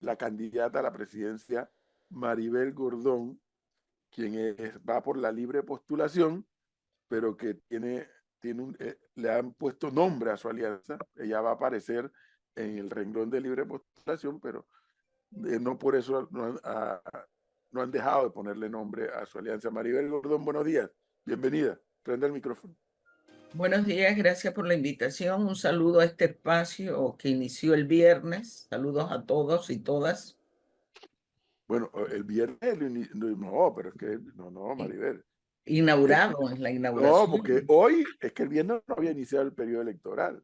la candidata a la presidencia Maribel Gordón, quien va por la libre postulación, pero que le han puesto nombre a su alianza. Ella va a aparecer en el renglón de libre postulación, pero no por eso no han dejado de ponerle nombre a su alianza. Maribel Gordón, buenos días, bienvenida, prende el micrófono. Buenos días, gracias por la invitación. Un saludo a este espacio que inició el viernes. Saludos a todos y todas. Bueno, el viernes, no, pero es que, no, I- Maribel. Inaugurado, en la No, porque inauguración. hoy es que el viernes no había iniciado el periodo electoral.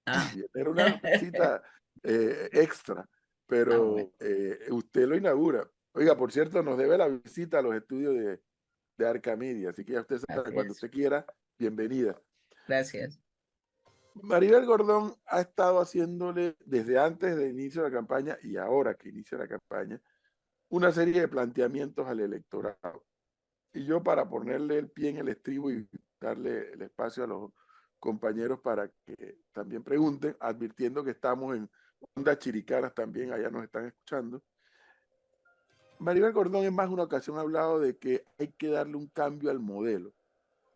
El Ah. viernes era una cita extra, Ah, bueno, pero usted lo inaugura. Oiga, por cierto, nos debe la visita a los estudios de Arcamedia, así que ya usted sabe, así cuando es. usted quiera, bienvenida. Gracias. Maribel Gordón ha estado haciéndole desde antes del inicio de la campaña y ahora que inicia la campaña una serie de planteamientos al electorado. Y yo, para ponerle el pie en el estribo y darle el espacio a los compañeros para que también pregunten, advirtiendo que estamos en ondas chiricanas también, allá nos están escuchando. Maribel Gordón en más de una ocasión ha hablado de que hay que darle un cambio al modelo,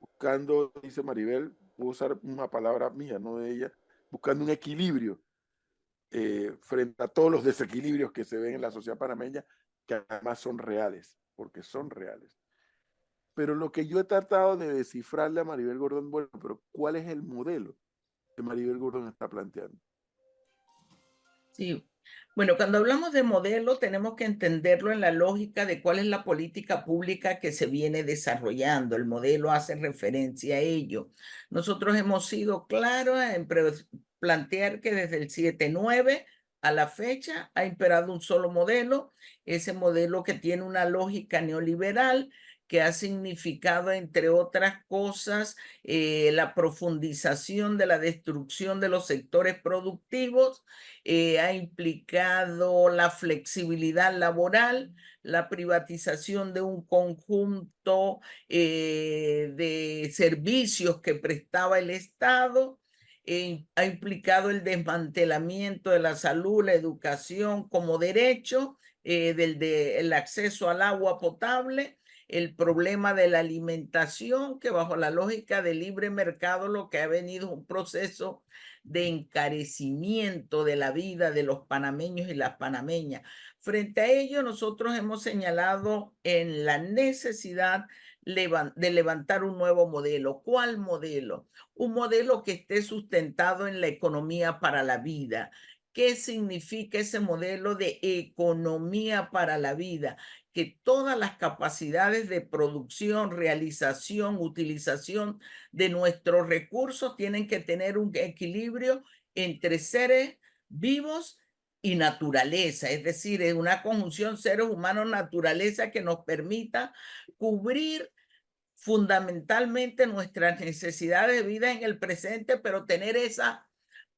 buscando, dice Maribel, voy a usar una palabra mía, no de ella, buscando un equilibrio frente a todos los desequilibrios que se ven en la sociedad panameña, que además son reales, porque son reales. Pero lo que yo he tratado de descifrarle a Maribel Gordón, bueno, pero ¿cuál es el modelo que Maribel Gordón está planteando? Sí. Bueno, cuando hablamos de modelo, tenemos que entenderlo en la lógica de cuál es la política pública que se viene desarrollando. El modelo hace referencia a ello. Nosotros hemos sido claros en plantear que desde el 7-9 a la fecha ha imperado un solo modelo, ese modelo que tiene una lógica neoliberal que ha significado, entre otras cosas, la profundización de la destrucción de los sectores productivos, ha implicado la flexibilidad laboral, la privatización de un conjunto de servicios que prestaba el Estado, ha implicado el desmantelamiento de la salud, la educación como derecho, el acceso al agua potable, el problema de la alimentación, que bajo la lógica del libre mercado lo que ha venido es un proceso de encarecimiento de la vida de los panameños y las panameñas. Frente a ello, nosotros hemos señalado en la necesidad de levantar un nuevo modelo. ¿Cuál modelo? Un modelo que esté sustentado en la economía para la vida. ¿Qué significa ese modelo de economía para la vida? Que todas las capacidades de producción, realización, utilización de nuestros recursos tienen que tener un equilibrio entre seres vivos y naturaleza, es decir, es una conjunción seres humanos naturaleza que nos permita cubrir fundamentalmente nuestras necesidades de vida en el presente, pero tener esa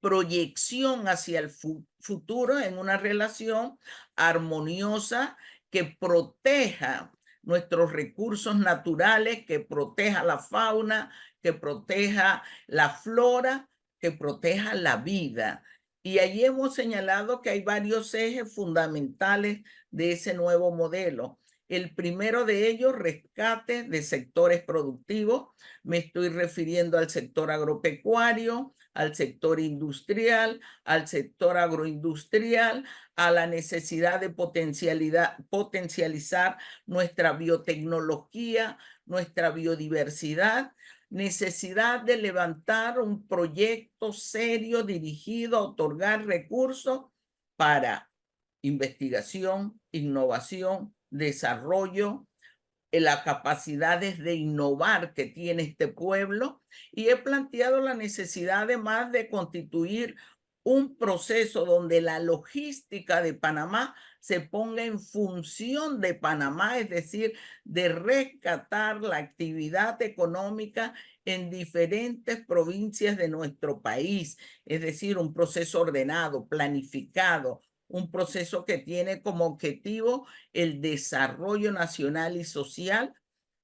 proyección hacia el futuro en una relación armoniosa que proteja nuestros recursos naturales, que proteja la fauna, que proteja la flora, que proteja la vida. Y allí hemos señalado que hay varios ejes fundamentales de ese nuevo modelo. El primero de ellos, rescate de sectores productivos. Me estoy refiriendo al sector agropecuario, al sector industrial, al sector agroindustrial, a la necesidad de potencializar nuestra biotecnología, nuestra biodiversidad, necesidad de levantar un proyecto serio dirigido a otorgar recursos para investigación, innovación, desarrollo, las capacidades de innovar que tiene este pueblo, y he planteado la necesidad además de constituir un proceso donde la logística de Panamá se ponga en función de Panamá, es decir, de rescatar la actividad económica en diferentes provincias de nuestro país, es decir, un proceso ordenado, planificado, un proceso que tiene como objetivo el desarrollo nacional y social,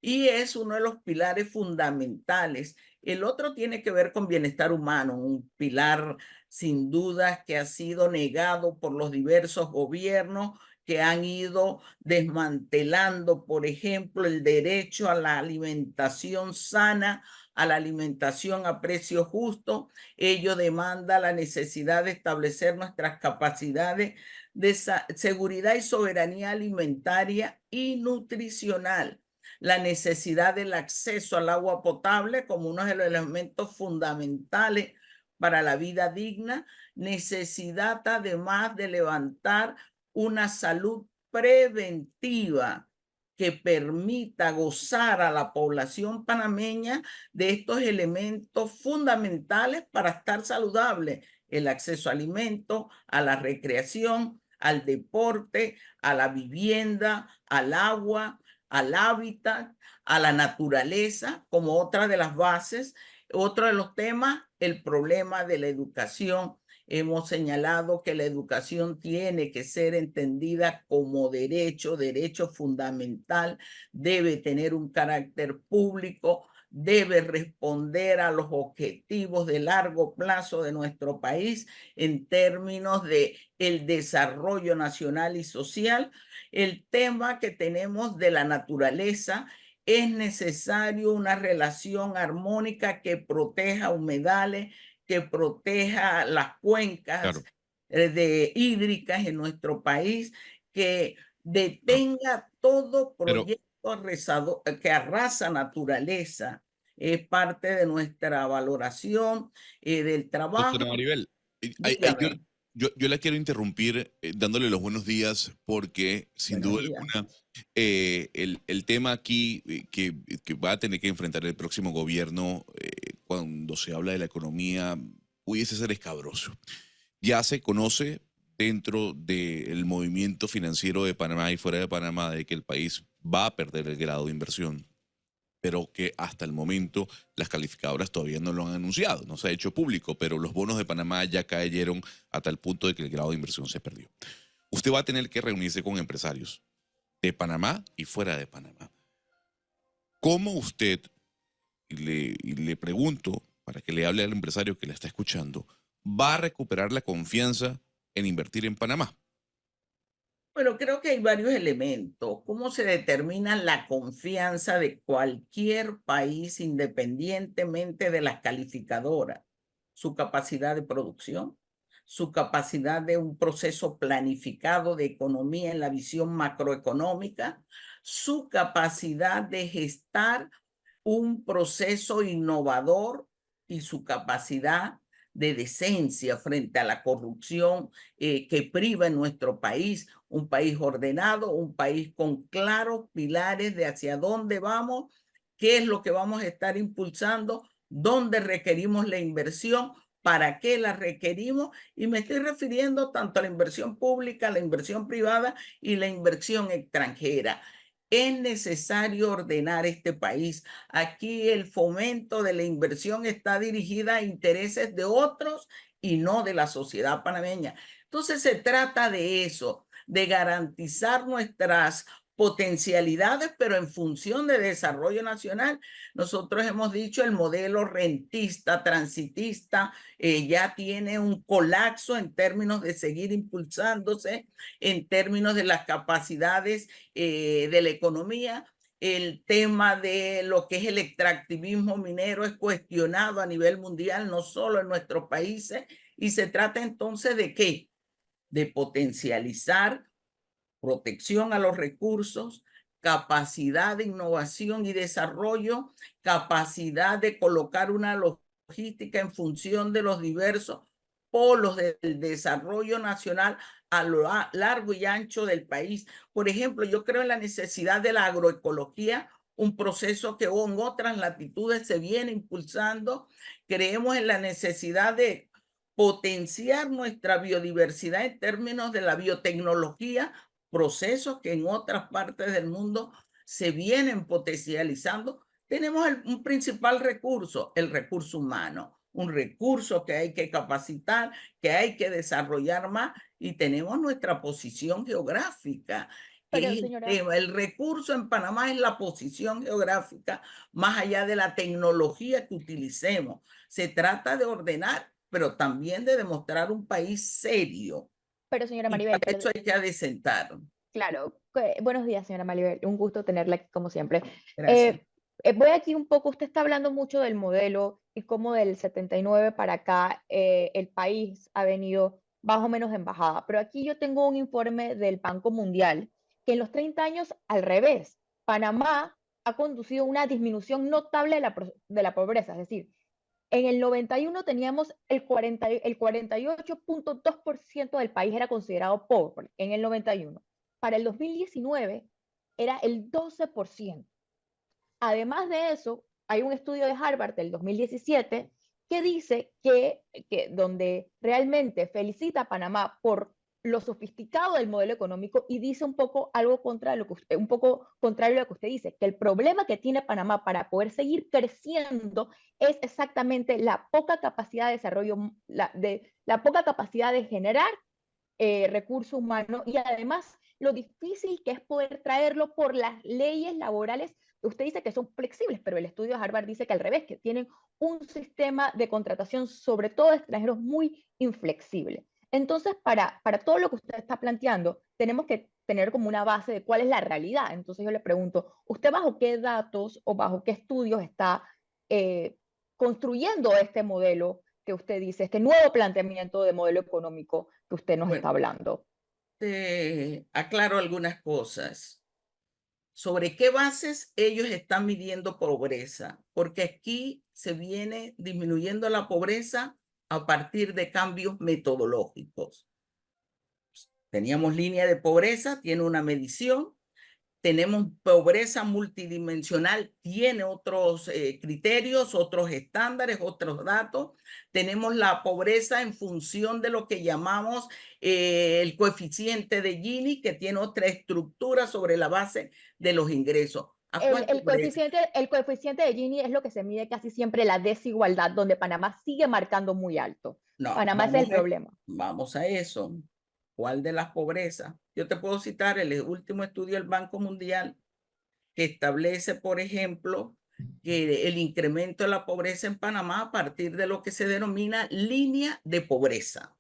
y es uno de los pilares fundamentales. El otro tiene que ver con bienestar humano, un pilar sin dudas que ha sido negado por los diversos gobiernos que han ido desmantelando, por ejemplo, el derecho a la alimentación sana, a la alimentación a precio justo. Ello demanda la necesidad de establecer nuestras capacidades de seguridad y soberanía alimentaria y nutricional, la necesidad del acceso al agua potable como uno de los elementos fundamentales para la vida digna, necesidad además de levantar una salud preventiva que permita gozar a la población panameña de estos elementos fundamentales para estar saludable: el acceso a alimentos, a la recreación, al deporte, a la vivienda, al agua, al hábitat, a la naturaleza, como otra de las bases. Otro de los temas, el problema de la educación. Hemos señalado que la educación tiene que ser entendida como derecho, derecho fundamental, debe tener un carácter público, debe responder a los objetivos de largo plazo de nuestro país en términos de el desarrollo nacional y social. El tema que tenemos de la naturaleza, es necesario una relación armónica que proteja humedales, que proteja las cuencas Claro, hídricas en nuestro país, que claro. detenga todo Pero, proyecto que arrasa naturaleza. Es parte de nuestra valoración del trabajo. doctora Maribel, Dígame. yo la quiero interrumpir dándole los buenos días porque sin Buenos duda días. alguna el tema aquí que va a tener que enfrentar el próximo gobierno cuando se habla de la economía pudiese ser escabroso. Ya se conoce dentro del movimiento financiero de Panamá y fuera de Panamá de que el país va a perder el grado de inversión, pero que hasta el momento las calificadoras todavía no lo han anunciado, no se ha hecho público, pero los bonos de Panamá ya cayeron a tal punto de que el grado de inversión se perdió. Usted va a tener que reunirse con empresarios de Panamá y fuera de Panamá. ¿Cómo usted, y le pregunto para que le hable al empresario que le está escuchando, va a recuperar la confianza en invertir en Panamá? Bueno, creo que hay varios elementos. ¿Cómo se determina la confianza de cualquier país independientemente de las calificadoras? Su capacidad de producción, su capacidad de un proceso planificado de economía en la visión macroeconómica, su capacidad de gestar un proceso innovador y su capacidad de decencia frente a la corrupción que priva en nuestro país, un país ordenado, un país con claros pilares de hacia dónde vamos, qué es lo que vamos a estar impulsando, dónde requerimos la inversión, para qué la requerimos, y me estoy refiriendo tanto a la inversión pública, la inversión privada y la inversión extranjera. Es necesario ordenar este país. Aquí el fomento de la inversión está dirigida a intereses de otros y no de la sociedad panameña. Entonces se trata de eso, de garantizar nuestras potencialidades, pero en función de desarrollo nacional. Nosotros hemos dicho el modelo rentista, transitista, ya tiene un colapso en términos de seguir impulsándose, en términos de las capacidades de la economía. El tema de lo que es el extractivismo minero es cuestionado a nivel mundial, no solo en nuestros países, y se trata entonces de qué? De potencializar protección a los recursos, capacidad de innovación y desarrollo, capacidad de colocar una logística en función de los diversos polos del desarrollo nacional a lo largo y ancho del país. Por ejemplo, yo creo en la necesidad de la agroecología, un proceso que en otras latitudes se viene impulsando. Creemos en la necesidad de potenciar nuestra biodiversidad en términos de la biotecnología, procesos que en otras partes del mundo se vienen potencializando. Tenemos un principal recurso, el recurso humano, un recurso que hay que capacitar, que hay que desarrollar más, y tenemos nuestra posición geográfica. que Pero, es el señora, tema. El recurso en Panamá es la posición geográfica, más allá de la tecnología que utilicemos. Se trata de ordenar, pero también de demostrar un país serio. pero señora Y Maribel, para eso hay que adecentar. claro, buenos días, señora Maribel, un gusto tenerla aquí como siempre. Gracias. Voy aquí un poco, usted está hablando mucho del modelo y cómo del 79 para acá el país ha venido más o menos en bajada, pero aquí yo tengo un informe del Banco Mundial que en los 30 años al revés, Panamá ha conducido una disminución notable de la pobreza, es decir, en el 91 teníamos el 48.2% del país era considerado pobre en el 91. Para el 2019 era el 12%. Además de eso, hay un estudio de Harvard del 2017 que dice que donde realmente felicita a Panamá por lo sofisticado del modelo económico y dice un poco algo un poco contrario a lo que usted dice, que el problema que tiene Panamá para poder seguir creciendo es exactamente la poca capacidad de desarrollo, la poca capacidad de generar recurso humano y además lo difícil que es poder traerlo por las leyes laborales. Usted dice que son flexibles, pero el estudio de Harvard dice que al revés, que tienen un sistema de contratación, sobre todo de extranjeros, muy inflexible. Entonces, para todo lo que usted está planteando, tenemos que tener como una base de cuál es la realidad. Entonces yo le pregunto, ¿usted bajo qué datos o bajo qué estudios está construyendo este modelo que usted dice, este nuevo planteamiento de modelo económico que usted nos está Bueno, hablando? te aclaro algunas cosas. ¿Sobre qué bases ellos están midiendo pobreza? Porque aquí se viene disminuyendo la pobreza a partir de cambios metodológicos. Teníamos línea de pobreza, tiene una medición. Tenemos pobreza multidimensional, tiene otros criterios, otros estándares, otros datos. Tenemos la pobreza en función de lo que llamamos el coeficiente de Gini, que tiene otra estructura sobre la base de los ingresos. ¿A cuál pobreza? El coeficiente de Gini es lo que se mide casi siempre la desigualdad, donde Panamá sigue marcando muy alto. No, Panamá es el problema. vamos a eso. ¿Cuál de las pobrezas? Yo te puedo citar el último estudio del Banco Mundial que establece, por ejemplo, que el incremento de la pobreza en Panamá a partir de lo que se denomina línea de pobreza.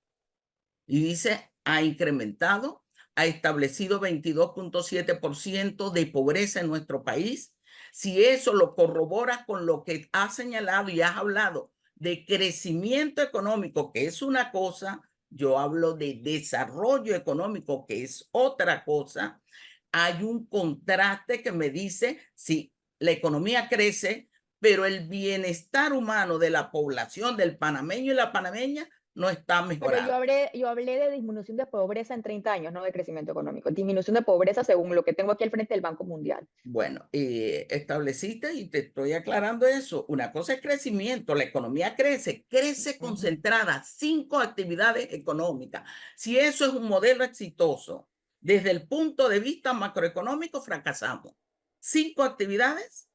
Y dice, ha incrementado, ha establecido 22.7% de pobreza en nuestro país. Si eso lo corroboras con lo que has señalado y has hablado de crecimiento económico, que es una cosa, yo hablo de desarrollo económico, que es otra cosa, hay un contraste que me dice, si la economía crece, pero el bienestar humano de la población, del panameño y la panameña, no está Pero mejorado. yo hablé de disminución de pobreza en 30 años, no de crecimiento económico. Disminución de pobreza según lo que tengo aquí al frente del Banco Mundial. Bueno, estableciste y te estoy aclarando eso. Una cosa es crecimiento, la economía crece, crece concentrada, 5 actividades económicas. Si eso es un modelo exitoso, desde el punto de vista macroeconómico, fracasamos. 5 actividades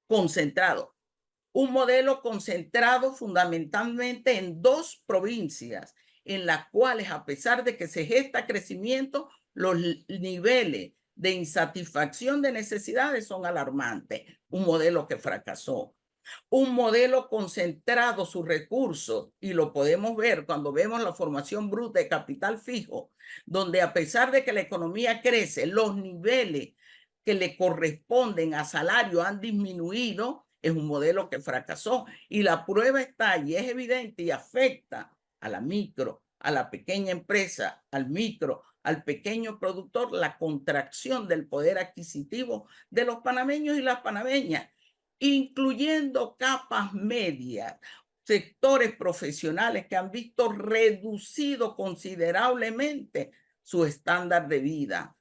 concentrados. Un modelo concentrado fundamentalmente en 2 provincias, en las cuales, a pesar de que se gesta crecimiento, los niveles de insatisfacción de necesidades son alarmantes. Un modelo que fracasó. Un modelo concentrado sus recursos, y lo podemos ver cuando vemos la formación bruta de capital fijo, donde a pesar de que la economía crece, los niveles que le corresponden a salario han disminuido. Es un modelo que fracasó y la prueba está y es evidente y afecta a la micro, a la pequeña empresa, al micro, al pequeño productor, la contracción del poder adquisitivo de los panameños y las panameñas, incluyendo capas medias, sectores profesionales que han visto reducido considerablemente su estándar de vida.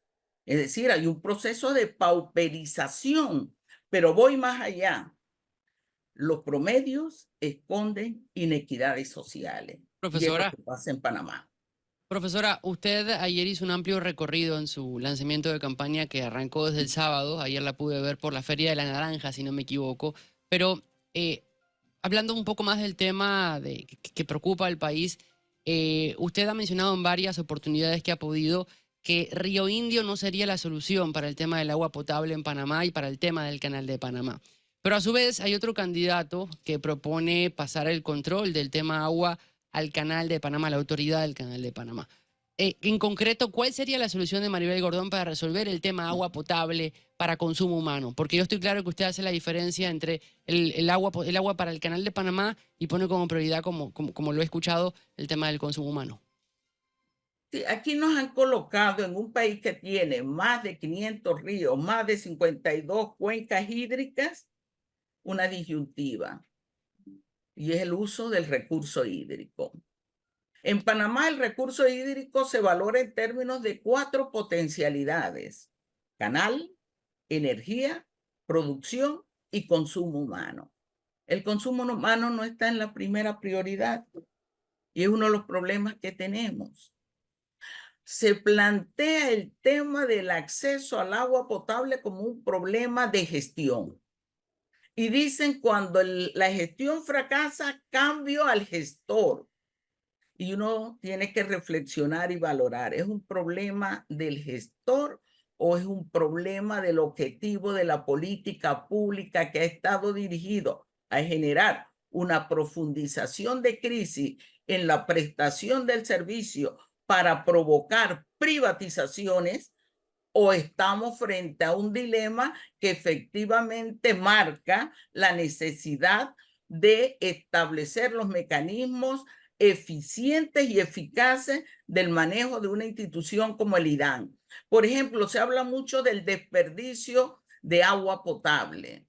Es decir, hay un proceso de pauperización, pero voy más allá. Los promedios esconden inequidades sociales. Y es lo Profesora, que pasa en Panamá. profesora, usted ayer hizo un amplio recorrido en su lanzamiento de campaña que arrancó desde el sábado. Ayer la pude ver por la Feria de la Naranja, si no me equivoco. Pero hablando un poco más del tema que preocupa al país, usted ha mencionado en varias oportunidades que ha podido que Río Indio no sería la solución para el tema del agua potable en Panamá y para el tema del Canal de Panamá. Pero a su vez hay otro candidato que propone pasar el control del tema agua al Canal de Panamá, a la autoridad del Canal de Panamá. En concreto, ¿cuál sería la solución de Maribel Gordón para resolver el tema agua potable para consumo humano? Porque yo estoy claro que usted hace la diferencia entre el agua para el Canal de Panamá y pone como prioridad, como lo he escuchado, el tema del consumo humano. Sí, aquí nos han colocado en un país que tiene más de 500 ríos, más de 52 cuencas hídricas, una disyuntiva, y es el uso del recurso hídrico. En Panamá el recurso hídrico se valora en términos de 4 potencialidades: canal, energía, producción y consumo humano. El consumo humano no está en la primera prioridad y es uno de los problemas que tenemos. Se plantea el tema del acceso al agua potable como un problema de gestión. Y dicen, cuando la gestión fracasa, cambio al gestor. Y uno tiene que reflexionar y valorar, ¿es un problema del gestor o es un problema del objetivo de la política pública que ha estado dirigido a generar una profundización de crisis en la prestación del servicio para provocar privatizaciones? ¿O estamos frente a un dilema que efectivamente marca la necesidad de establecer los mecanismos eficientes y eficaces del manejo de una institución como el IDAN? Por ejemplo, se habla mucho del desperdicio de agua potable.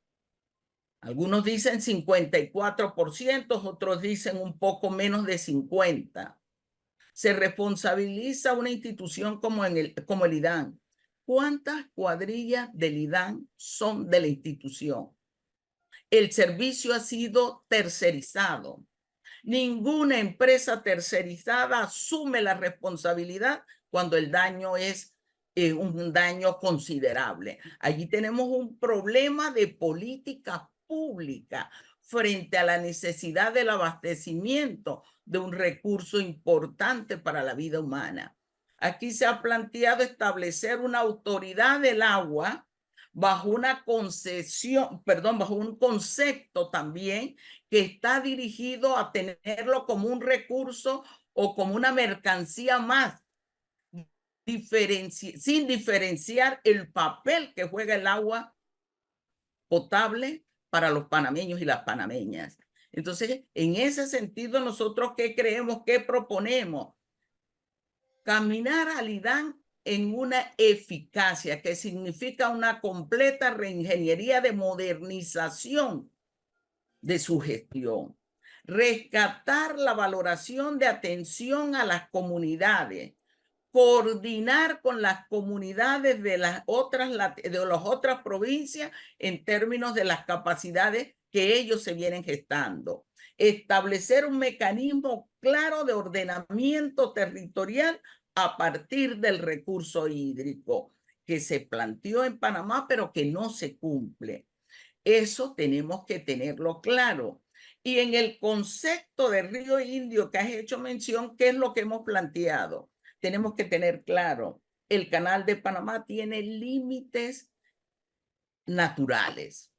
Algunos dicen 54%, otros dicen un poco menos de 50%. Se responsabiliza una institución como el IDAN. ¿Cuántas cuadrillas del IDAN son de la institución? El servicio ha sido tercerizado. Ninguna empresa tercerizada asume la responsabilidad cuando el daño es un daño considerable. Allí tenemos un problema de política pública frente a la necesidad del abastecimiento de un recurso importante para la vida humana. Aquí se ha planteado establecer una autoridad del agua bajo una concesión, perdón, bajo un concepto también que está dirigido a tenerlo como un recurso o como una mercancía más, sin diferenciar el papel que juega el agua potable para los panameños y las panameñas. Entonces, en ese sentido, nosotros ¿qué creemos? ¿Qué proponemos? Caminar al IDAN en una eficacia, que significa una completa reingeniería de modernización de su gestión. Rescatar la valoración de atención a las comunidades, coordinar con las comunidades de las otras provincias en términos de las capacidades que ellos se vienen gestando. Establecer un mecanismo claro de ordenamiento territorial a partir del recurso hídrico que se planteó en Panamá, pero que no se cumple. Eso tenemos que tenerlo claro. Y en el concepto de Río Indio que has hecho mención, ¿qué es lo que hemos planteado? Tenemos que tener claro, el Canal de Panamá tiene límites naturales.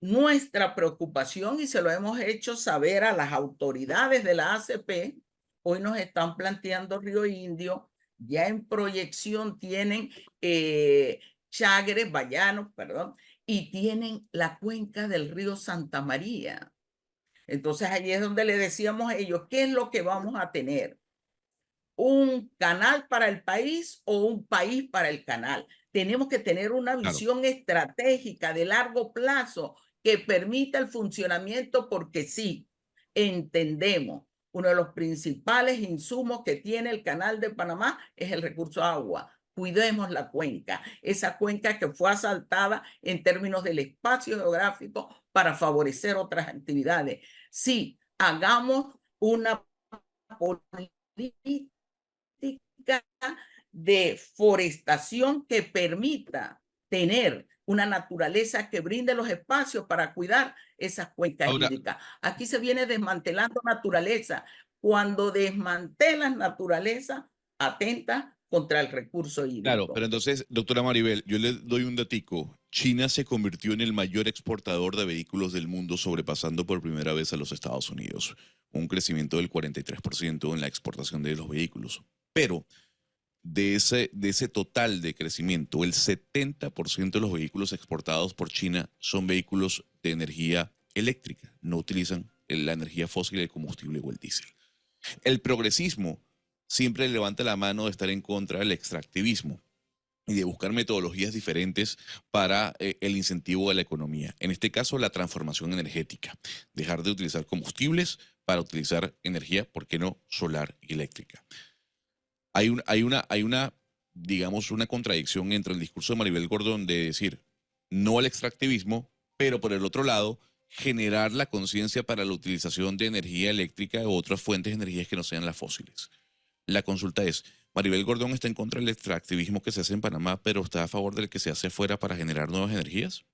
Nuestra preocupación, y se lo hemos hecho saber a las autoridades de la ACP, hoy nos están planteando Río Indio, ya en proyección tienen Chagres, Bayanos, perdón, y tienen la cuenca del río Santa María. Entonces allí es donde le decíamos a ellos, ¿qué es lo que vamos a tener? ¿Un canal para el país o un país para el canal? Tenemos que tener una visión estratégica de largo plazo que permita el funcionamiento, porque sí, entendemos, uno de los principales insumos que tiene el Canal de Panamá es el recurso agua. Cuidemos la cuenca, esa cuenca que fue asaltada en términos del espacio geográfico para favorecer otras actividades. Sí, hagamos una política de forestación que permita tener una naturaleza que brinde los espacios para cuidar esas cuencas hídricas. Aquí se viene desmantelando naturaleza. Cuando desmantelas naturaleza, atenta contra el recurso Claro, hídrico. pero entonces, doctora Maribel, yo le doy un datico. China se convirtió en el mayor exportador de vehículos del mundo, sobrepasando por primera vez a los Estados Unidos. Un crecimiento del 43% en la exportación de los vehículos. Pero de ese total de crecimiento, el 70% de los vehículos exportados por China son vehículos de energía eléctrica. No utilizan la energía fósil, el combustible o el diésel. El progresismo siempre levanta la mano de estar en contra del extractivismo y de buscar metodologías diferentes para el incentivo de la economía. En este caso, la transformación energética. Dejar de utilizar combustibles para utilizar energía, ¿por qué no?, solar y eléctrica. Hay una, digamos, una contradicción entre el discurso de Maribel Gordón de decir no al extractivismo, pero por el otro lado, generar la conciencia para la utilización de energía eléctrica u otras fuentes de energía que no sean las fósiles. La consulta es, Maribel Gordón está en contra del extractivismo que se hace en Panamá, pero está a favor del que se hace afuera para generar nuevas energías.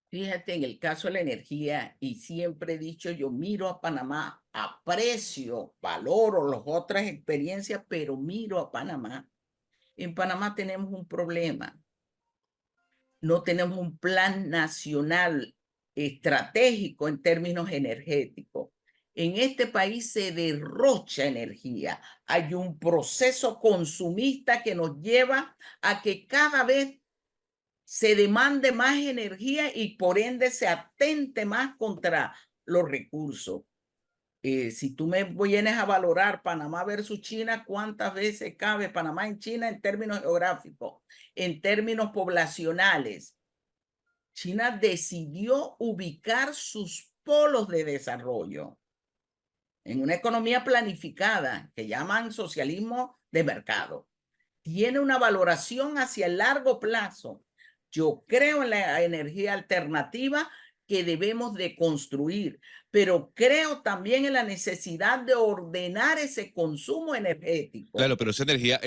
Fíjate, en el caso de la energía, y siempre he dicho, yo miro a Panamá, aprecio, valoro las otras experiencias, pero miro a Panamá. En Panamá tenemos un problema. No tenemos un plan nacional estratégico en términos energéticos. En este país se derrocha energía. Hay un proceso consumista que nos lleva a que cada vez se demande más energía y por ende se atente más contra los recursos. Si tú me vienes a valorar Panamá versus China, ¿cuántas veces cabe Panamá en China en términos geográficos, en términos poblacionales? China decidió ubicar sus polos de desarrollo en una economía planificada que llaman socialismo de mercado. Tiene una valoración hacia el largo plazo. Yo creo en la energía alternativa que debemos de construir, pero creo también en la necesidad de ordenar ese consumo energético. Claro, pero esa energía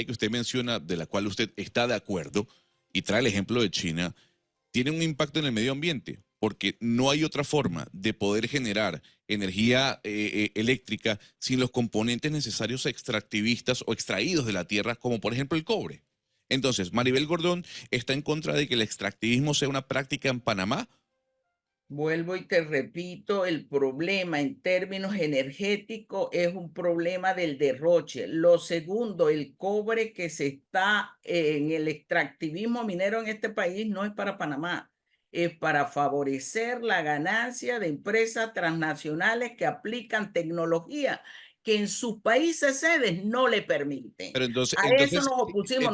que usted menciona, de la cual usted está de acuerdo, y trae el ejemplo de China, tiene un impacto en el medio ambiente, porque no hay otra forma de poder generar energía eléctrica sin los componentes necesarios extractivistas o extraídos de la tierra, como por ejemplo el cobre. Entonces, Maribel Gordón está en contra de que el extractivismo sea una práctica en Panamá. Vuelvo y te repito, el problema en términos energéticos es un problema del derroche. Lo segundo, el cobre que se está en el extractivismo minero en este país no es para Panamá, es para favorecer la ganancia de empresas transnacionales que aplican tecnología que en sus países sedes no le permiten. Pero entonces, A eso nos opusimos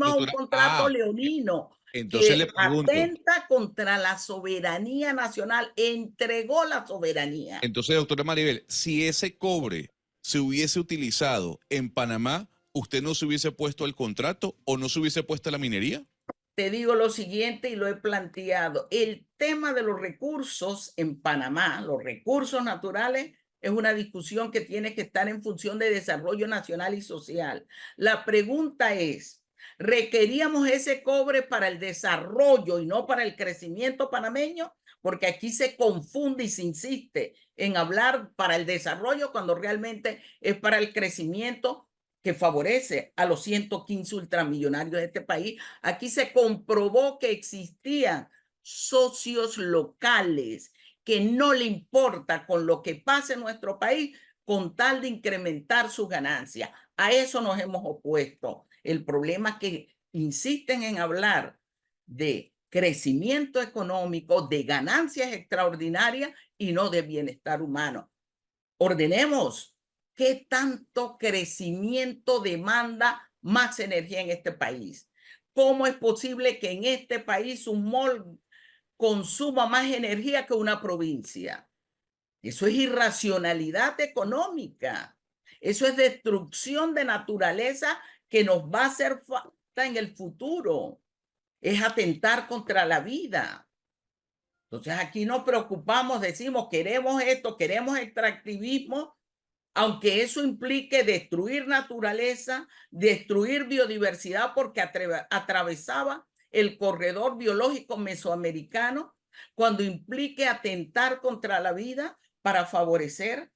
a un doctora, contrato leonino entonces le que pregunto, atenta contra la soberanía nacional, entregó la soberanía. entonces, doctora Maribel, si ese cobre se hubiese utilizado en Panamá, ¿usted no se hubiese puesto al contrato o no se hubiese puesto a la minería? Te digo lo siguiente y lo he planteado. El tema de los recursos en Panamá, los recursos naturales, es una discusión que tiene que estar en función de desarrollo nacional y social. La pregunta es, ¿requeríamos ese cobre para el desarrollo y no para el crecimiento panameño? Porque aquí se confunde y se insiste en hablar para el desarrollo cuando realmente es para el crecimiento que favorece a los 115 ultramillonarios de este país. Aquí se comprobó que existían socios locales que no le importa con lo que pase en nuestro país con tal de incrementar sus ganancias. A eso nos hemos opuesto. El problema es que insisten en hablar de crecimiento económico, de ganancias extraordinarias y no de bienestar humano. Ordenemos. ¿Qué tanto crecimiento demanda más energía en este país? ¿Cómo es posible que en este país un mall consuma más energía que una provincia? Eso es irracionalidad económica. Eso es destrucción de naturaleza que nos va a hacer falta en el futuro. Es atentar contra la vida. Entonces aquí nos preocupamos, decimos, queremos esto, queremos extractivismo, aunque eso implique destruir naturaleza, destruir biodiversidad, porque atravesaba el corredor biológico mesoamericano, cuando implique atentar contra la vida para favorecer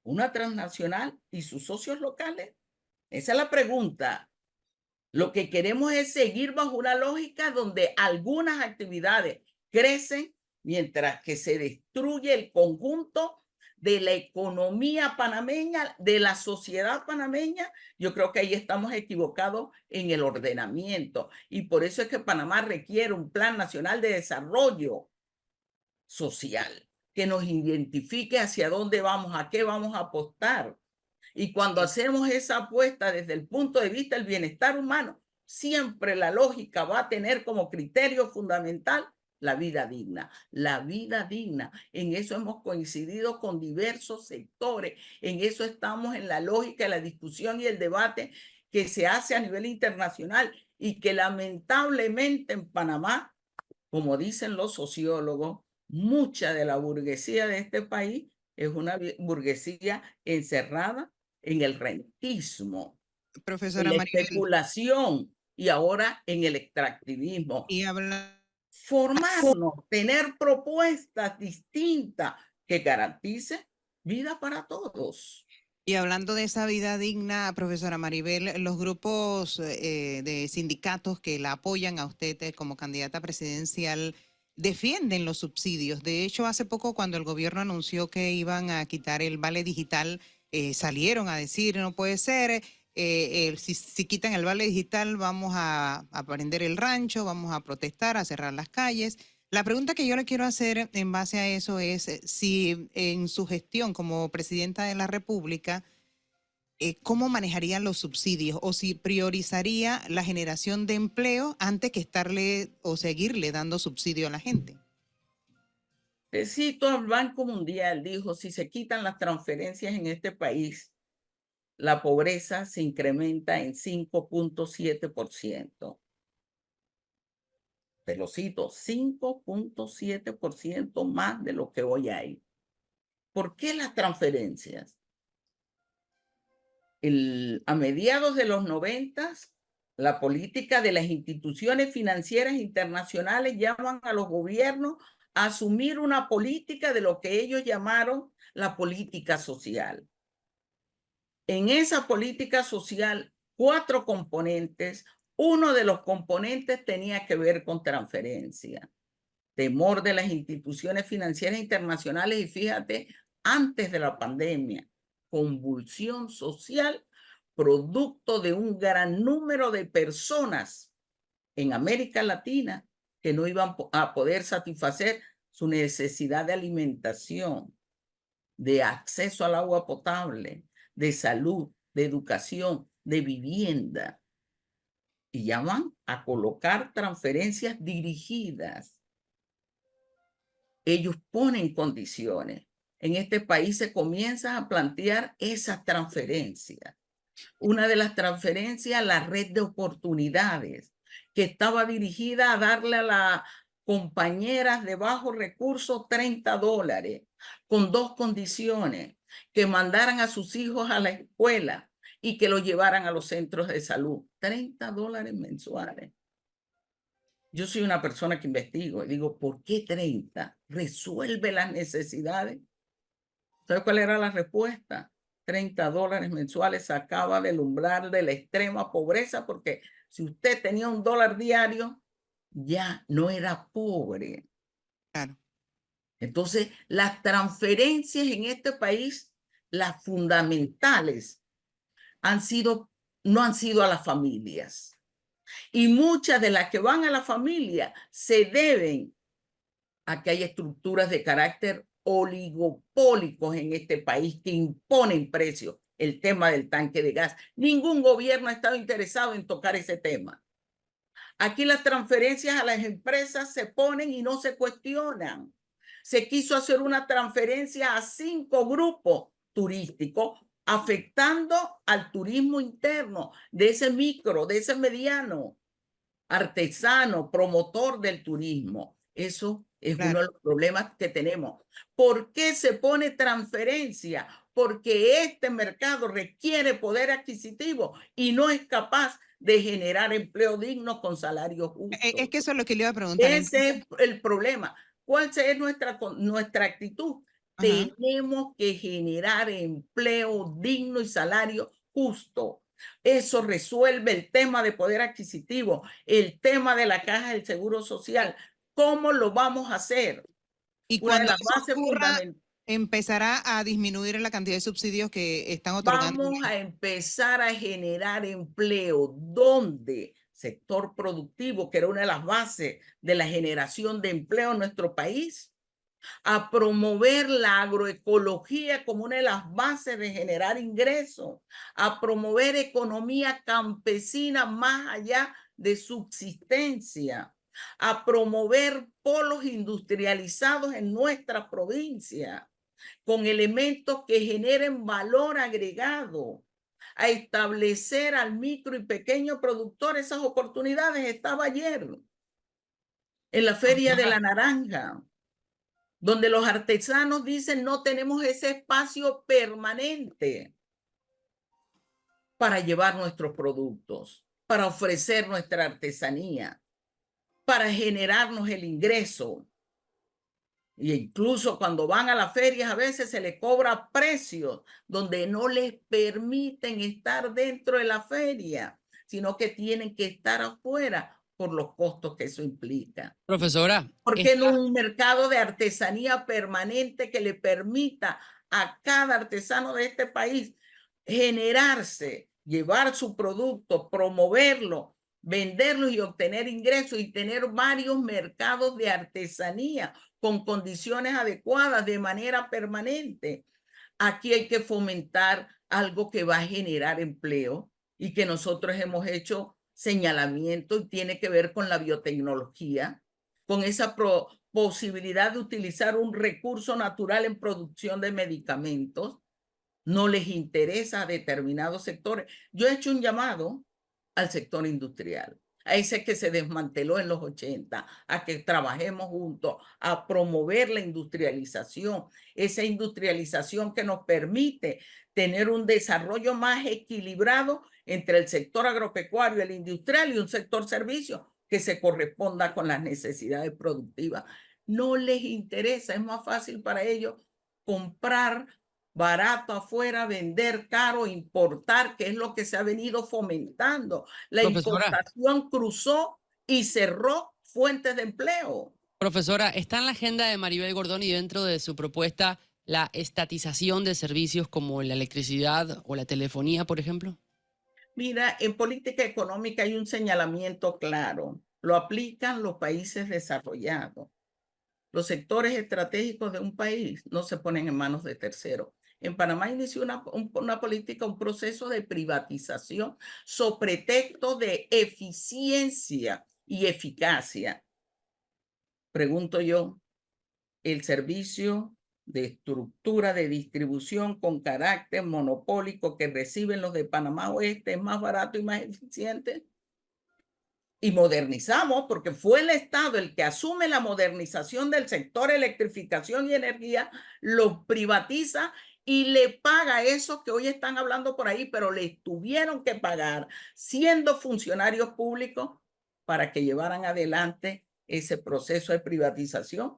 una transnacional y sus socios locales. Esa es la pregunta. Lo que queremos es seguir bajo una lógica donde algunas actividades crecen mientras que se destruye el conjunto de la economía panameña, de la sociedad panameña. Yo creo que ahí estamos equivocados en el ordenamiento. Y por eso es que Panamá requiere un Plan Nacional de Desarrollo Social que nos identifique hacia dónde vamos, a qué vamos a apostar. Y cuando hacemos esa apuesta desde el punto de vista del bienestar humano, siempre la lógica va a tener como criterio fundamental la vida digna. La vida digna. En eso hemos coincidido con diversos sectores. En eso estamos en la lógica, la discusión y el debate que se hace a nivel internacional y que lamentablemente en Panamá, como dicen los sociólogos, mucha de la burguesía de este país es una burguesía encerrada en el rentismo, Profesora en la Maribel, especulación y ahora en el extractivismo. y habla... Formarnos, tener propuestas distintas que garanticen vida para todos. Y hablando de esa vida digna, profesora Maribel, los grupos de sindicatos que la apoyan a usted como candidata presidencial defienden los subsidios. De hecho, hace poco cuando el gobierno anunció que iban a quitar el vale digital, salieron a decir, no puede ser, si quitan el vale digital vamos a prender el rancho, vamos a protestar, a cerrar las calles. La pregunta que yo le quiero hacer en base a eso es si en su gestión como presidenta de la República, ¿cómo manejaría los subsidios o si priorizaría la generación de empleo antes que estarle o seguirle dando subsidio a la gente? Cito al Banco Mundial, dijo, si se quitan las transferencias en este país, la pobreza se incrementa en 5.7%. Te lo cito, 5.7% más de lo que hoy hay. ¿Por qué las transferencias? A mediados de los 90, la política de las instituciones financieras internacionales llaman a los gobiernos a asumir una política de lo que ellos llamaron la política social. En esa política social, 4 componentes. Uno de los componentes tenía que ver con transferencia, temor de las instituciones financieras internacionales y fíjate, antes de la pandemia, convulsión social, producto de un gran número de personas en América Latina que no iban a poder satisfacer su necesidad de alimentación, de acceso al agua potable, de salud, de educación, de vivienda. Y llaman a colocar transferencias dirigidas. Ellos ponen condiciones. En este país se comienzan a plantear esas transferencias. Una de las transferencias, la red de oportunidades, que estaba dirigida a darle a las compañeras de bajos recursos $30, con 2 condiciones, que mandaran a sus hijos a la escuela y que los llevaran a los centros de salud. $30 mensuales. Yo soy una persona que investigo y digo, ¿por qué 30? ¿Resuelve las necesidades? ¿Sabes cuál era la respuesta? $30 mensuales sacaba del umbral de la extrema pobreza, porque si usted tenía $1 diario, ya no era pobre. Claro. Entonces, las transferencias en este país, las fundamentales, no han sido a las familias. Y muchas de las que van a la familia se deben a que hay estructuras de carácter oligopólicos en este país que imponen precios. El tema del tanque de gas. Ningún gobierno ha estado interesado en tocar ese tema. Aquí las transferencias a las empresas se ponen y no se cuestionan. Se quiso hacer una transferencia a 5 grupos turísticos, afectando al turismo interno, de ese micro, de ese mediano, artesano, promotor del turismo. Eso es uno de los problemas que tenemos. ¿Por qué se pone transferencia? Porque este mercado requiere poder adquisitivo y no es capaz de generar empleo digno con salarios justos. Es que eso es lo que le iba a preguntar. Ese es el problema. ¿Cuál es nuestra actitud? Tenemos que generar empleo digno y salario justo. Eso resuelve el tema de poder adquisitivo, el tema de la caja del Seguro Social. ¿Cómo lo vamos a hacer? Y Una de cuando las eso bases ocurra, fundamentales. empezará a disminuir la cantidad de subsidios que están otorgando. Vamos a empezar a generar empleo. ¿Dónde? Sector productivo, que era una de las bases de la generación de empleo en nuestro país. A promover la agroecología como una de las bases de generar ingresos, a promover economía campesina más allá de subsistencia, a promover polos industrializados en nuestra provincia, con elementos que generen valor agregado, a establecer al micro y pequeño productor esas oportunidades. Estaba ayer en la Feria de la Naranja, donde los artesanos dicen no tenemos ese espacio permanente para llevar nuestros productos, para ofrecer nuestra artesanía, para generarnos el ingreso. Y incluso cuando van a las ferias a veces se les cobra precios donde no les permiten estar dentro de la feria, sino que tienen que estar afuera por los costos que eso implica. Profesora, ¿Por qué no un mercado de artesanía permanente que le permita a cada artesano de este país generarse, llevar su producto, promoverlo, venderlo y obtener ingresos y tener varios mercados de artesanía con condiciones adecuadas de manera permanente? Aquí hay que fomentar algo que va a generar empleo y que nosotros hemos hecho señalamiento y tiene que ver con la biotecnología, con esa posibilidad de utilizar un recurso natural en producción de medicamentos. No les interesa a determinados sectores. Yo he hecho un llamado al sector industrial, a ese que se desmanteló en los 80, a que trabajemos juntos, a promover la industrialización, esa industrialización que nos permite tener un desarrollo más equilibrado entre el sector agropecuario, el industrial y un sector servicio que se corresponda con las necesidades productivas. No les interesa, es más fácil para ellos comprar barato afuera, vender caro, importar, que es lo que se ha venido fomentando. La importación cruzó y cerró fuentes de empleo. Profesora, ¿está en la agenda de Maribel Gordón y dentro de su propuesta la estatización de servicios como la electricidad o la telefonía, por ejemplo? Mira, en política económica hay un señalamiento claro. Lo aplican los países desarrollados. Los sectores estratégicos de un país no se ponen en manos de terceros. En Panamá inició una política, un proceso de privatización sobre pretexto de eficiencia y eficacia. Pregunto yo, el servicio de estructura de distribución con carácter monopólico que reciben los de Panamá Oeste es más barato y más eficiente. Y modernizamos, porque fue el Estado el que asume la modernización del sector electrificación y energía, lo privatiza y le paga a esos que hoy están hablando por ahí, pero les tuvieron que pagar siendo funcionarios públicos para que llevaran adelante ese proceso de privatización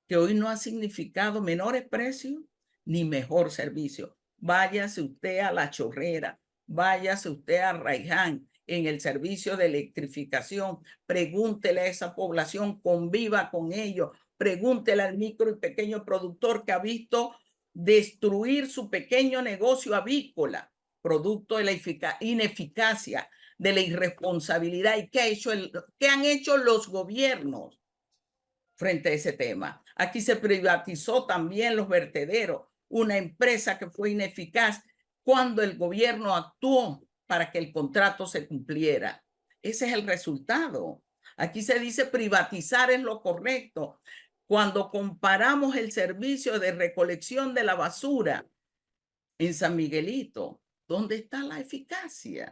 que hoy no ha significado menores precios ni mejor servicio. Váyase usted a La Chorrera, váyase usted a Raiján, en el servicio de electrificación, pregúntele a esa población, conviva con ellos, pregúntele al micro y pequeño productor que ha visto destruir su pequeño negocio avícola, producto de la ineficacia, de la irresponsabilidad. ¿Y qué han hecho los gobiernos frente a ese tema? Aquí se privatizó también los vertederos, una empresa que fue ineficaz cuando el gobierno actuó para que el contrato se cumpliera. Ese es el resultado. Aquí se dice privatizar es lo correcto. Cuando comparamos el servicio de recolección de la basura en San Miguelito, ¿dónde está la eficacia?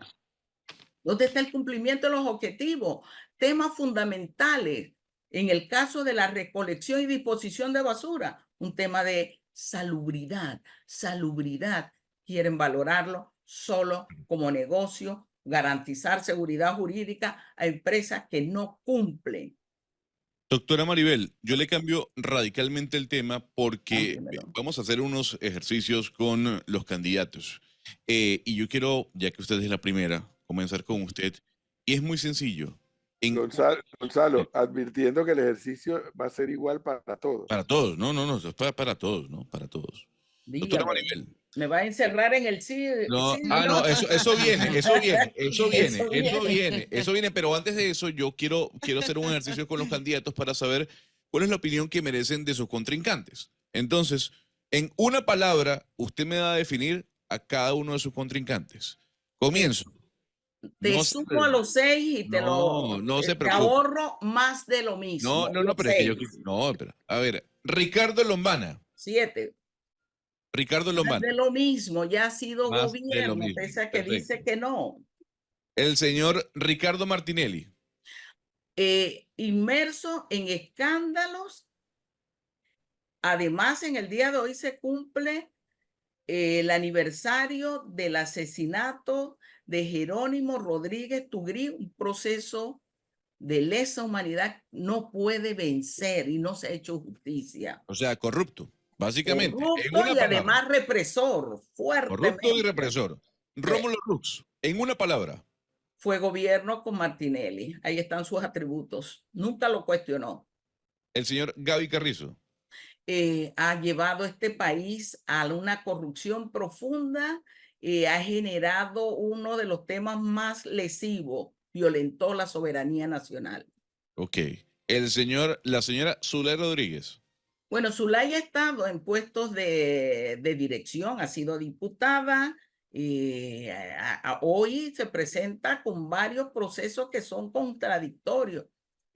¿Dónde está el cumplimiento de los objetivos? Temas fundamentales. En el caso de la recolección y disposición de basura, un tema de salubridad. Salubridad. Quieren valorarlo solo como negocio, garantizar seguridad jurídica a empresas que no cumplen. Doctora Maribel, yo le cambio radicalmente el tema porque vamos a hacer unos ejercicios con los candidatos. Y yo quiero, ya que usted es la primera, comenzar con usted. Y es muy sencillo. Gonzalo, advirtiendo que el ejercicio va a ser igual para todos. Para todos, no, eso es para todos, ¿no? Para todos. Doctora Dígame, Maribel. ¿me va a encerrar en el sí? No, sí, no, eso Eso viene, pero antes de eso yo quiero hacer un ejercicio con los candidatos para saber cuál es la opinión que merecen de sus contrincantes. Entonces, en una palabra, usted me va a definir a cada uno de sus contrincantes. Comienzo. Te No sumo a los 6 y no se te preocupe. ahorro más de lo mismo. No, pero es que yo no, espera. A ver, Ricardo Lombana. 7. Ricardo Más Lombana. de lo mismo, ya ha sido Más de lo gobierno, mismo. pese a que Perfecto. dice que no. El señor Ricardo Martinelli. Inmerso en escándalos. Además, en el día de hoy se cumple el aniversario del asesinato de Jerónimo Rodríguez Tugrí, un proceso de lesa humanidad no puede vencer y no se ha hecho justicia. O sea, corrupto, básicamente. En Corrupto una y palabra. además represor, fuertemente. Corrupto y represor. Rómulo Rux, en una palabra. Fue gobierno con Martinelli. Ahí están sus atributos. Nunca lo cuestionó. El señor Gaby Carrizo. Ha llevado este país a una corrupción profunda, ha generado uno de los temas más lesivos, violentó la soberanía nacional. Ok. La señora Zulay Rodríguez. Bueno, Zulay ha estado en puestos de dirección, ha sido diputada y hoy se presenta con varios procesos que son contradictorios.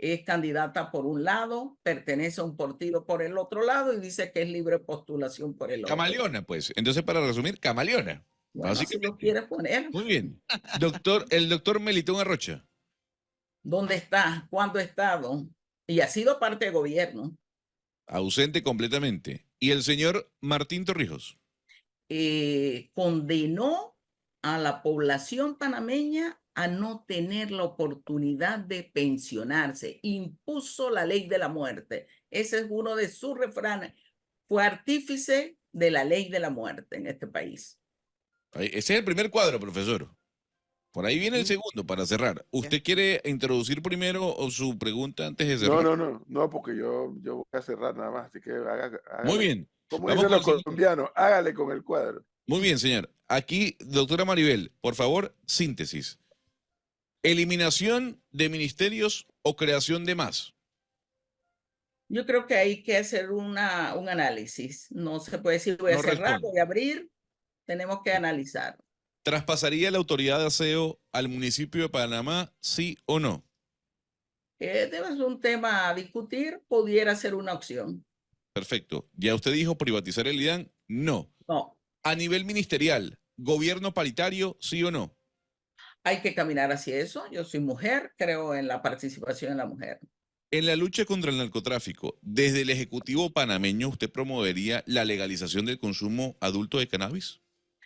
Es candidata por un lado, pertenece a un partido por el otro lado y dice que es libre postulación por el otro. Camaleona, pues. Entonces, para resumir, camaleona. Bueno, si lo quieres poner. Muy bien. El doctor Melitón Arrocha. ¿Dónde está? ¿Cuándo ha estado? Y ha sido parte de gobierno. Ausente completamente. Y el señor Martín Torrijos. Condenó a la población panameña a no tener la oportunidad de pensionarse. Impuso la ley de la muerte. Ese es uno de sus refranes. Fue artífice de la ley de la muerte en este país. Ese es el primer cuadro, profesor. Por ahí viene el segundo para cerrar. ¿Usted quiere introducir primero su pregunta antes de cerrar? No, porque yo voy a cerrar nada más, así que hágale. Muy bien. Como Vamos dicen los con el colombianos, hágale con el cuadro. Muy bien, señor. Aquí, doctora Maribel, por favor, síntesis. ¿Eliminación de ministerios o creación de más? Yo creo que hay que hacer un análisis. No se puede decir voy a cerrar, voy a abrir. Tenemos que analizar. ¿Traspasaría la autoridad de aseo al municipio de Panamá, sí o no? Debe ser un tema a discutir, pudiera ser una opción. Perfecto. Ya usted dijo privatizar el IDAN, no. No. A nivel ministerial, ¿gobierno paritario, sí o no? Hay que caminar hacia eso. Yo soy mujer, creo en la participación de la mujer. En la lucha contra el narcotráfico, desde el Ejecutivo panameño, ¿usted promovería la legalización del consumo adulto de cannabis?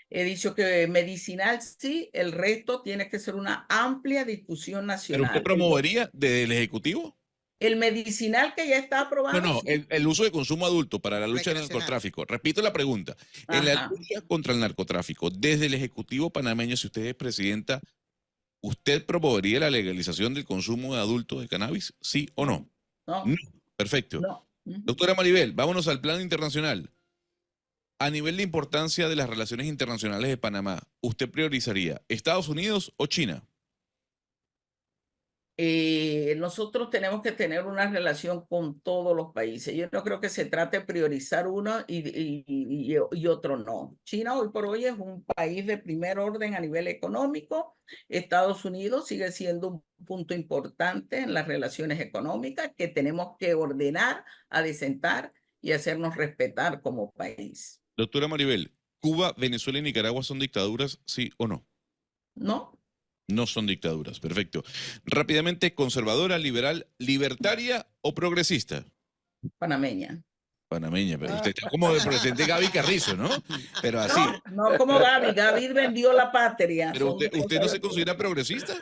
He dicho que medicinal sí, el resto tiene que ser una amplia discusión nacional. ¿Pero usted promovería desde el Ejecutivo? El medicinal que ya está aprobado. No, el uso de consumo adulto para la lucha del narcotráfico. Repito la pregunta. En la lucha contra el narcotráfico, desde el Ejecutivo panameño, si usted es presidenta, ¿usted promovería la legalización del consumo de adultos de cannabis? ¿Sí o no? No. Perfecto. No. Doctora Maribel, vámonos al plano internacional. A nivel de importancia de las relaciones internacionales de Panamá, ¿usted priorizaría Estados Unidos o China? Nosotros tenemos que tener una relación con todos los países. Yo no creo que se trate de priorizar uno y otro no. China hoy por hoy es un país de primer orden a nivel económico. Estados Unidos sigue siendo un punto importante en las relaciones económicas que tenemos que ordenar, adecentar y hacernos respetar como país. Doctora Maribel, ¿Cuba, Venezuela y Nicaragua son dictaduras, sí o no? No. No son dictaduras, perfecto. Rápidamente, ¿conservadora, liberal, libertaria o progresista? Panameña. Panameña, pero usted está como el presidente Gaby Carrizo, ¿no? Pero así. No como Gaby. Gaby vendió la patria. Pero usted no se considera progresista.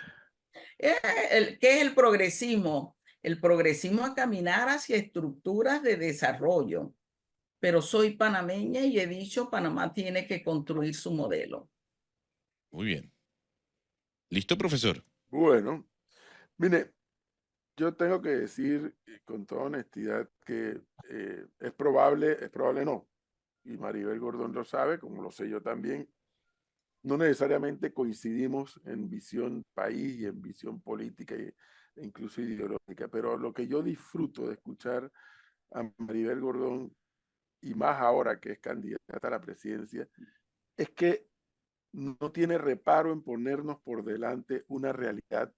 ¿Qué es el progresismo? El progresismo es caminar hacia estructuras de desarrollo. Pero soy panameña y he dicho Panamá tiene que construir su modelo. Muy bien. ¿Listo, profesor? Bueno, mire, yo tengo que decir con toda honestidad que es probable no, y Maribel Gordón lo sabe, como lo sé yo también, no necesariamente coincidimos en visión país y en visión política e incluso ideológica, pero lo que yo disfruto de escuchar a Maribel Gordón, y más ahora que es candidata a la presidencia, es que no tiene reparo en ponernos por delante una realidad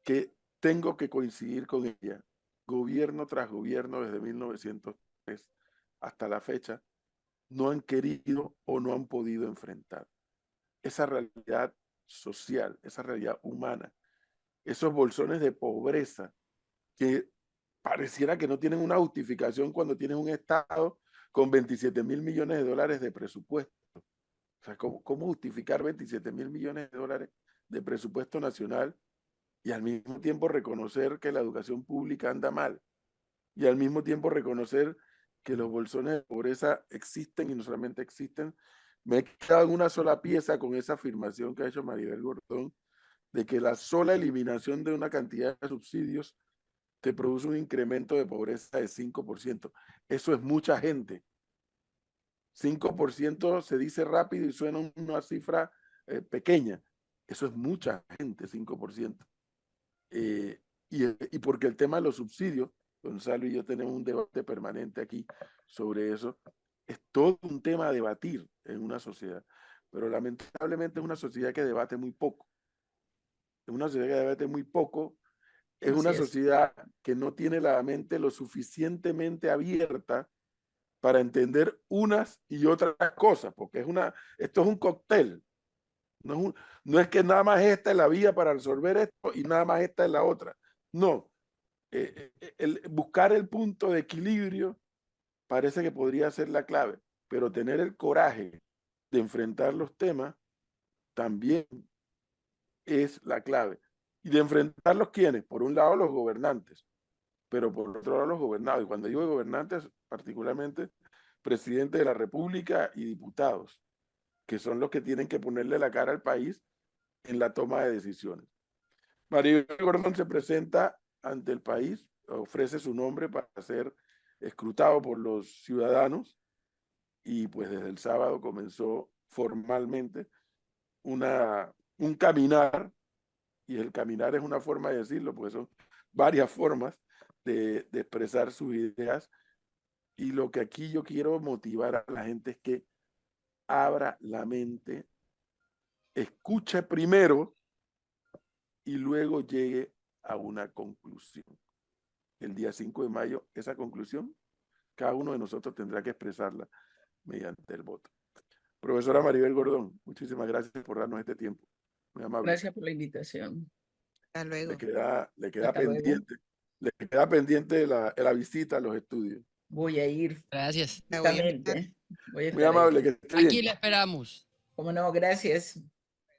que tengo que coincidir con ella. Gobierno tras gobierno desde 1903 hasta la fecha no han querido o no han podido enfrentar esa realidad social, esa realidad humana, esos bolsones de pobreza que pareciera que no tienen una justificación cuando tienes un Estado con 27.000 millones de dólares de presupuesto. O sea, ¿cómo justificar 27.000 millones de dólares de presupuesto nacional y al mismo tiempo reconocer que la educación pública anda mal? Y al mismo tiempo reconocer que los bolsones de pobreza existen y no solamente existen. Me he quedado en una sola pieza con esa afirmación que ha hecho Maribel Gordón de que la sola eliminación de una cantidad de subsidios te produce un incremento de pobreza de 5%. Eso es mucha gente. 5% se dice rápido y suena una cifra pequeña. Eso es mucha gente, 5%. Y porque el tema de los subsidios, Gonzalo y yo tenemos un debate permanente aquí sobre eso, es todo un tema a debatir en una sociedad, pero lamentablemente es una sociedad que debate muy poco. Es una sociedad que debate muy poco, es Así una es. sociedad que no tiene la mente lo suficientemente abierta para entender unas y otras cosas, porque esto es un cóctel. No es que nada más esta es la vía para resolver esto y nada más esta es la otra. No, buscar el punto de equilibrio parece que podría ser la clave, pero tener el coraje de enfrentar los temas también es la clave. ¿Y de enfrentarlos quiénes? Por un lado los gobernantes, pero por otro lado los gobernados. Y cuando digo gobernantes, particularmente presidente de la República y diputados, que son los que tienen que ponerle la cara al país en la toma de decisiones. Maribel Gordón se presenta ante el país, ofrece su nombre para ser escrutado por los ciudadanos y pues desde el sábado comenzó formalmente un caminar, y el caminar es una forma de decirlo, porque son varias formas de expresar sus ideas, y lo que aquí yo quiero motivar a la gente es que abra la mente, escuche primero y luego llegue a una conclusión. El día 5 de mayo, esa conclusión, cada uno de nosotros tendrá que expresarla mediante el voto. Profesora Maribel Gordón, muchísimas gracias por darnos este tiempo. Muy amable. Gracias por la invitación. Hasta luego. Le queda Hasta luego. pendiente, le queda pendiente la visita a los estudios. Voy a ir Gracias. La voy a invitar. justamente. Voy a Muy estar ahí. amable, que esté Aquí bien. la esperamos. Cómo no, gracias.